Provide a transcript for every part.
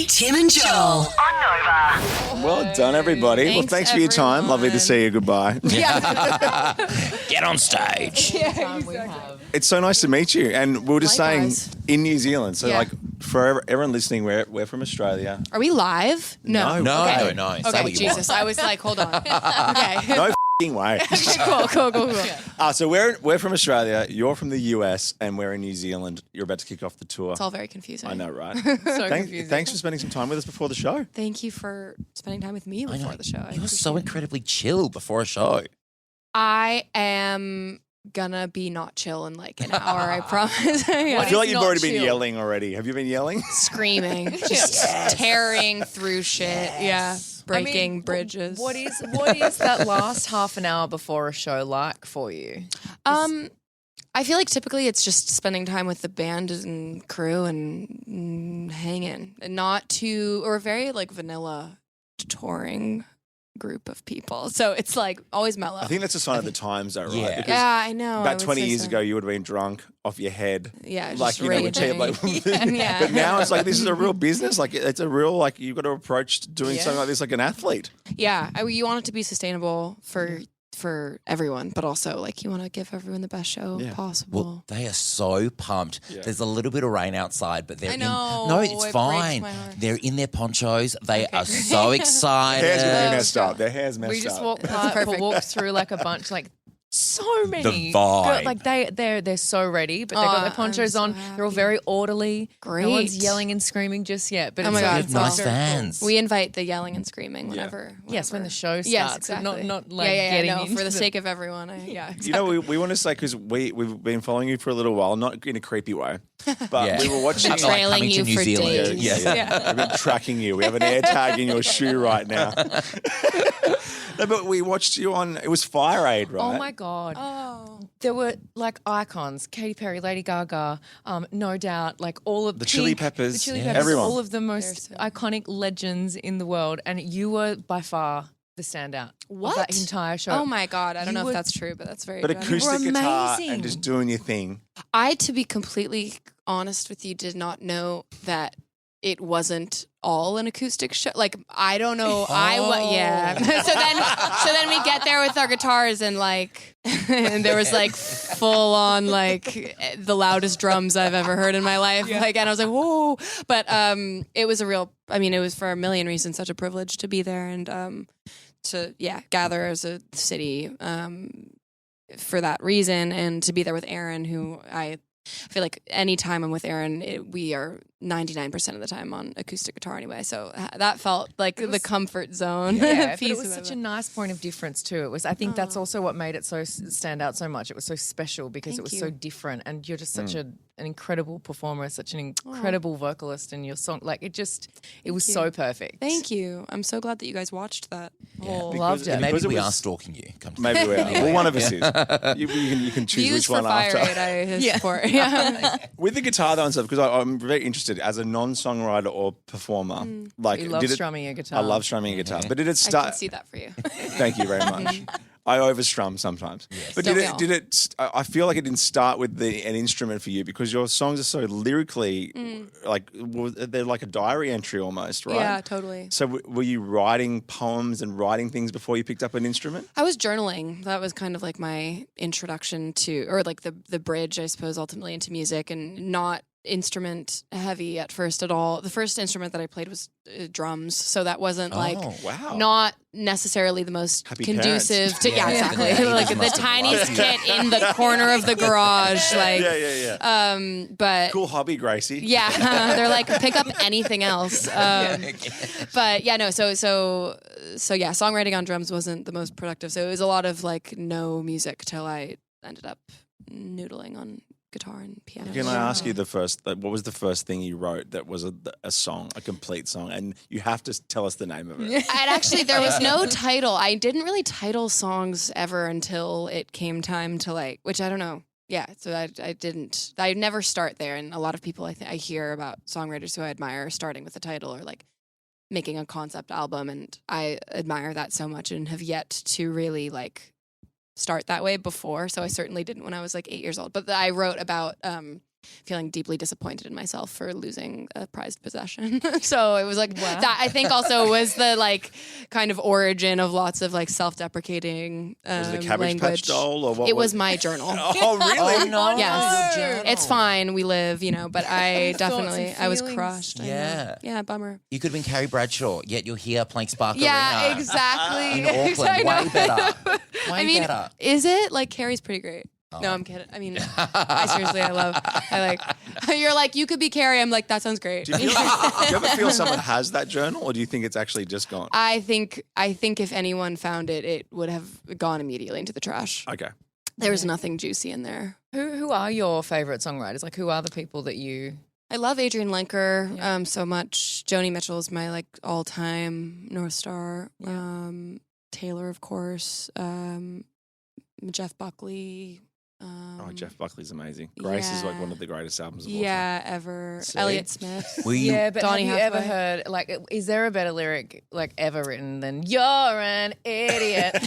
Tim and Joel on Nova. Well done, everybody. Thanks for your time. Lovely to see you. Goodbye. Get on stage. It's so nice to meet you. And we were just saying in New Zealand. So, like, for everyone listening, we're from Australia. Are we live? No. Okay. No. Okay, Jesus. I was like, hold on. Okay. No f***ing way. Cool. So we're from Australia. You're from the US, and we're in New Zealand. You're about to kick off the tour. It's all very confusing. I know, right? Confusing. Thanks for spending some time with us before the show. Thank you for spending time with me before the show. You're so incredibly chill before a show. I am gonna be not chill in like an hour, I promise. I feel like you've already been yelling already. Have you been yelling? Screaming, just tearing through shit. Yeah. Breaking bridges. What is that last half an hour before a show like for you? I feel like typically it's just spending time with the band and crew and hanging, and or very like vanilla touring group of people. So it's like always mellow. I think that's a sign of the times, though, right? Yeah. Because I know. about 20 years ago, you would have been drunk off your head. Yeah, like just raging. But now it's like this is a real business. Like it's a real you've got to approach doing something like this like an athlete. Yeah, you want it to be sustainable for everyone, but also like you want to give everyone the best show possible. Well, they are so pumped. Yeah. There's a little bit of rain outside, but they're I know. No, it's It fine. breaks my heart. They're in their ponchos. They are so excited. Their hair's going to be messed up. Their hair's messed up. We just walked through like a bunch, like so many. The vibe. Like they're so ready, but they got their ponchos I'm on. so They're all happy. very orderly. Great. No one's yelling and screaming just yet. But Oh my it's God, They it's have nice awesome. fans. We invite the yelling and screaming whenever. Yes, when the show starts. Yes, exactly. Not like yeah, getting no, into for the sake of everyone. Exactly. You know, we want to say, because we've been following you for a little while, not in a creepy way, but we were watching Like trailing coming to you New for Zealand. days. Yeah. We've been tracking you. We have an air tag in your shoe right now. No, but we watched you on, it was Fire Aid, right? Oh my God. Oh. There were like icons, Katy Perry, Lady Gaga, no doubt, like all of The Chili Pink, Peppers. the Chili Yeah. Peppers, Everyone. all of the most so iconic legends in the world, and you were by far the standout of that entire show. Oh my God. I don't You know were- if that's true, but that's very But good. acoustic guitar amazing. and just doing your thing. To be completely honest with you, did not know that it wasn't all an acoustic show. Like, I don't know. So then we get there with our guitars and like, and there was like full on like the loudest drums I've ever heard in my life. Like, and I was like, whoa. But it was it was for a million reasons such a privilege to be there and to gather as a city for that reason, and to be there with Aaron, who I feel like any time I'm with Aaron, we are 99% of the time on acoustic guitar anyway. So that felt like the comfort zone. Yeah, but piece it was of such a nice point of difference too. It was. I think that's also what made it so stand out so much. It was so special because Thank it was you. so different, and you're just such an incredible performer, such an incredible vocalist, and your song, like it was so perfect. Thank you. I'm so glad that you guys watched that. Loved it. Maybe Because it we was- are stalking you. Come to Maybe we are. Well, one of us is. You can choose Views which for one Fire after. Aid, I support. Yeah. With the guitar though and stuff, because I'm very interested as a non-songwriter or performer. Like, You love did it, strumming a guitar. I love strumming a guitar, but did it I start? can see that for you. Thank you very much. I overstrum sometimes, but Don't we did all? it? Did it? I feel like it didn't start with an instrument for you because your songs are so lyrically, they're like a diary entry almost, right? Yeah, totally. So were you writing poems and writing things before you picked up an instrument? I was journaling. That was kind of like my introduction to, or like the bridge, I suppose, ultimately into music, and not instrument heavy at first at all. The first instrument that I played was drums, so that wasn't like Wow. not necessarily the most Happy conducive parents. to exactly Yeah. like the Must have tiniest loved kit in the corner of the garage, like Yeah. but Cool hobby, Gracie. yeah, they're like pick up anything else. But yeah, no. So yeah, songwriting on drums wasn't the most productive. So it was a lot of like no music till I ended up noodling on guitar and piano. Can I ask you what was the first thing you wrote that was a song, a complete song? And you have to tell us the name of it. And actually, there was no title. I didn't really title songs ever until it came time to which I don't know. Yeah, so I didn't. I never start there, and a lot of people I hear about songwriters who I admire starting with a title or like making a concept album, and I admire that so much and have yet to really like start that way before. So I certainly didn't when I was like 8 years old. But I wrote about feeling deeply disappointed in myself for losing a prized possession. So it was like that. I think also was the like kind of origin of lots of like self-deprecating Was it a Cabbage language. Patch doll or what? It was my journal. Oh, really? Oh, no. Yes. Your journal. It's fine. We live, but I definitely, and I was feelings. crushed. I know. Yeah. Yeah, bummer. You could have been Carrie Bradshaw, yet you're here playing Spark Yeah, Arena. exactly. In Auckland. I Way know. better. Way I mean, better. is it? Like, Carrie's pretty great. No, I'm kidding. I mean, you're like, you could be Carrie. I'm like, that sounds great. Do you ever feel someone has that journal, or do you think it's actually just gone? I think if anyone found it, it would have gone immediately into the trash. Okay. There was nothing juicy in there. Who are your favorite songwriters? Like, who are the people that you? I love Adrienne Lenker so much. Joni Mitchell is my like all-time North Star. Taylor, of course. Jeff Buckley. Jeff Buckley's amazing. Grace is like one of the greatest albums of all time. Yeah, ever. See? Elliott Smith. Were you, Yeah, but Donny have you ever Hathaway. heard, like, is there a better lyric, like, ever written than "You're an idiot"? Like,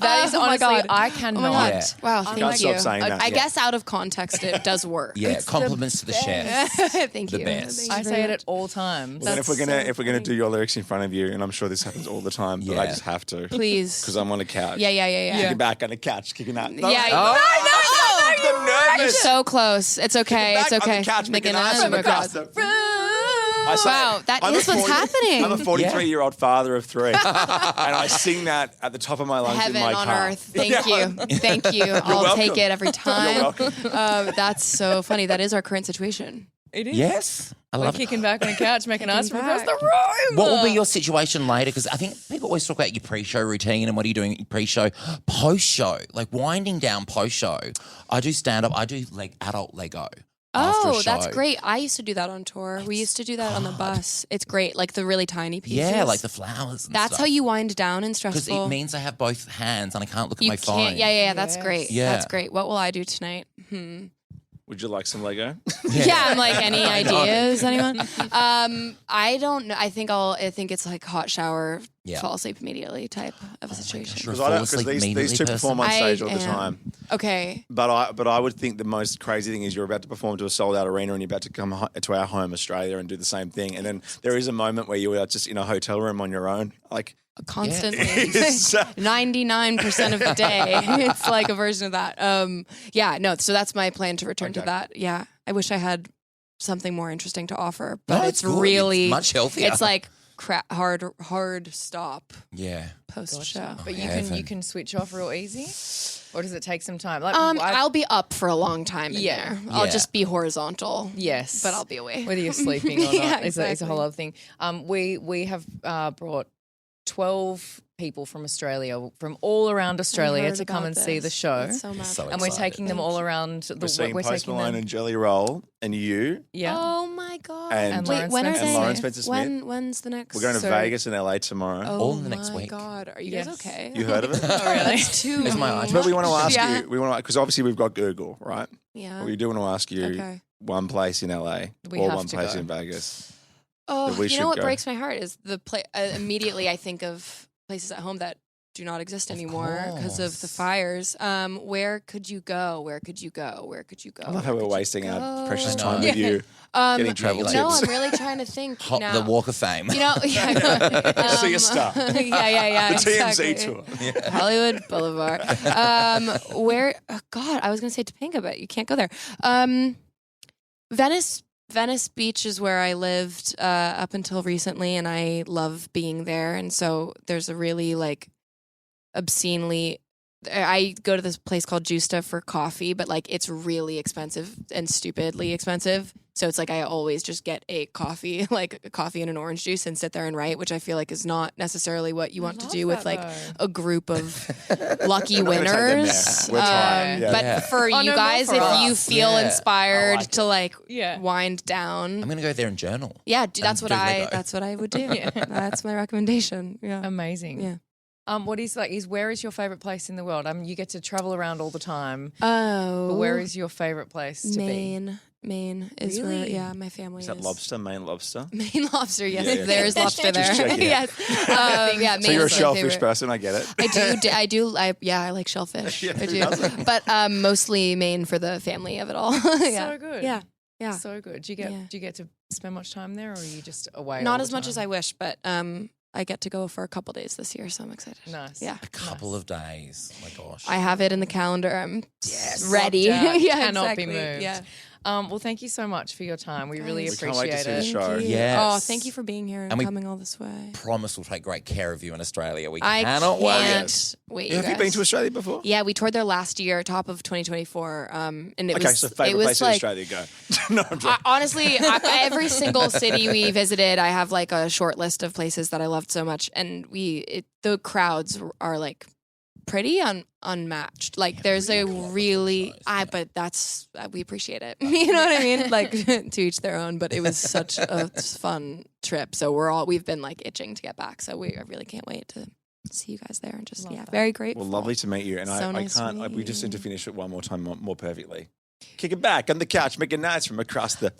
that is Oh my honestly, God. I cannot. Oh my God. Yeah. Wow, Can't thank stop you. saying that. I Yeah. guess out of context it does work. yeah, compliments to the chef. Thank The you. best. Thank you I very say it much. at all times. Well, then That's if we're gonna so do your lyrics in front of you, and I'm sure this happens all the time, but I Yeah. just have to Please. because I'm on a couch. Yeah. Kicking back on the couch, kicking out. Yeah. I'm nervous. So close. It's okay. Back It's on the okay. couch, Making making an eyes across. across the- I say, Wow, that I'm is a what's happening. I'm a 43-year-old father of three, and I sing that at the top of my lungs Heaven in my on car. earth. Thank you. Thank you. I'll welcome. take it every time. You're welcome. That's so funny. That is our current situation. It is. Yes. I We're love it. kicking back on the couch, making ice from across back. the room. What will be your situation later? Because I think people always talk about your pre-show routine and what are you doing pre-show, post-show, like winding down post-show. I do stand-up. I do like adult Lego. after a Oh, that's show. great. I used to do that on tour. We used to do that on the bus. It's great. Like the really tiny pieces. Yeah, like the flowers. And That's stuff. how you wind down in Because stressful. it means I have both hands and I can't look at you my phone. can't. Yeah. That's Yes. great. Yeah. That's great. What will I do tonight? Would you like some Lego? Yeah, I'm like, any ideas, anyone? I don't know. I think it's like hot shower, Yeah. fall asleep immediately type of a situation. Sure. Because Fall asleep these immediately two person. perform on stage all the I am. time. Okay. But I would think the most crazy thing is you're about to perform to a sold out arena and you're about to come to our home Australia and do the same thing, and then there is a moment where you are just in a hotel room on your own, like. Constantly. It's, 99% of the day. It's like a version of that. Yeah, no, so that's my plan to return to Okay. that. Yeah. I wish I had something more interesting to offer, but No, it's it's good. really It's much healthier. It's like hard stop Yeah. post show. But you Heaven. can switch off real easy, or does it take some time? Like, I'll be up for a long time in Yeah. there. I'll Yeah. just be horizontal. yes, But I'll be away. whether you're sleeping or not Yeah, is a exactly. whole other thing. We have brought 12 people from Australia, from all around Australia, heard to come about and see the this. show. That's so magical. so And we're excited. taking them all around. We're seeing Post taking Malone them. and Jelly Roll and you. Yeah. Oh my god! And Wait, Lawrence when are Spencer they? Smith. Lawrence Spencer Smith. When's the next? We're going to So- Vegas and LA tomorrow. Oh All in the next my week. god! Are you Yes. guys okay? You heard of it? Oh, really? That's too. It's my eye. But we want to ask Yeah. you. We want to because obviously we've got Google, right? Yeah. We do want to ask you Okay. one place in LA We or have one to place go. in Vegas. Oh, that we you should know what go. breaks my heart is the immediately I think of places at home that do not exist anymore because of the course. fires. Where could you go? Where could you go? Where could you go? I love how Where we're could you wasting our go? precious I know. time with you getting travel like- No, tips. I'm really trying to think Hop now. the Walk of Fame. You know, yeah, See a star. yeah, The TMZ exactly. tour. Hollywood Boulevard. Where? Oh God, I was gonna say Topanga, but you can't go there. Venice Beach is where I lived up until recently, and I love being there. And so there's a really like obscenely. I go to this place called Justa for coffee, but like it's really expensive and stupidly expensive. So it's like I always just get a coffee, like a coffee and an orange juice, and sit there and write, which I feel like is not necessarily what you want to do with like a group of lucky We're not gonna take them there. winners. We're trying. Yeah. But Yeah. for Oh, you no, guys, more if for you us. feel Yeah. inspired I like to like Yeah. wind down, I'm going to go there and journal. yeah, that's and what do Lego. that's what I would do. That's my recommendation. Yeah. Amazing. Yeah. What is where is your favorite place in the world? You get to travel around all the time. Oh, But where is your favorite place to Maine? Maine is where, yeah, my family Is that lobster, Maine lobster? Maine lobster, yes. Yeah, yeah. There is lobster there. Just checking. Yes. Yeah, So you're a Maine's my shellfish favorite. person, I get it. I like shellfish. Yeah, I who do. doesn't? But mostly Maine for the family of it all. Yeah. So good. Yeah. Yeah. So good. Do you get to spend much time there, or are you just away? Not all as the much as time? I wish, but I get to go for a couple days this year, so I'm excited. Nice. Yeah. A couple of days. Oh my gosh. I have it in the calendar. I'm ready. Locked out. Yeah, Cannot exactly. be moved. Yeah. Well, thank you so much for your time. We really Thanks. We can't wait to appreciate see the it. show. Thank you. Yes. Oh, thank you for being here and And we- coming all this way. promise we'll take great care of you in Australia. We I cannot wait. can't wait. Have you been guys. to Australia before? Yeah, we toured there last year, top of 2024. And it Okay, was so it favourite was place in like Australia to go. No, I'm joking. honestly, every single city we visited, I have like a short list of places that I loved so much, and the crowds are like pretty unmatched. Like there's a really, but that's we appreciate it. You know what I mean? Like to each their own. But it was such a fun trip. So we've been like itching to get back. So I really can't wait to see you guys there and just very grateful. Well, lovely to meet you. And So I nice to can't, meet we just you. need to finish it one more time more perfectly. Kick it back on the couch, making nights from across the.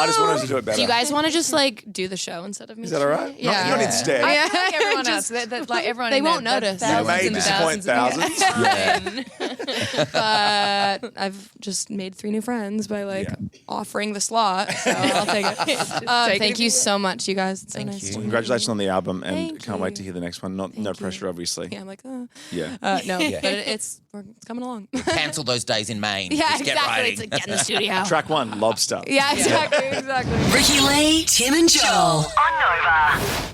I just wanted to do it better. Do you guys want to just like do the show instead of me? Is that all right? Yeah. No, you don't need to stare. I feel like everyone else, like everyone, They in won't there, notice. You thousands may and disappoint thousands of But I've just made 3 new friends by like offering the slot. So I'll take it. take Thank it. you so much, you guys. It's so Thank nice you. to Well, meet congratulations on the album, and Thank can't wait to you. hear the next one. No Thank pressure, you. obviously. Yeah, I'm like, Yeah. no, Yeah. but it's coming along. Cancel those days in Maine. Yeah, Just get exactly. writing. It's like, get in the studio. Track 1, Lobster. Yeah, exactly. Ricky Lee, Tim and Joel on Nova.